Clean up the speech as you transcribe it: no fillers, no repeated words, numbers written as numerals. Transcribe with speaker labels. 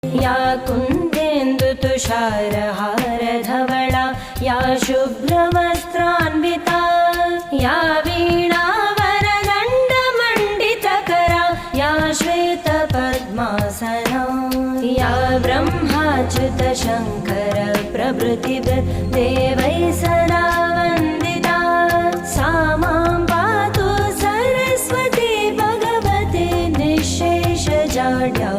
Speaker 1: या कुन्देन्दुतुषारहारधवला या शुभ्रवस्त्रान्विता या वीणावरदण्डमण्डितकरा या श्वेतपद्मासना या ब्रह्माच्युतशङ्कर प्रभृतिभिर्देवैः सदा वन्दिता सा मां पातु सरस्वती भगवती निःशेषजाड्या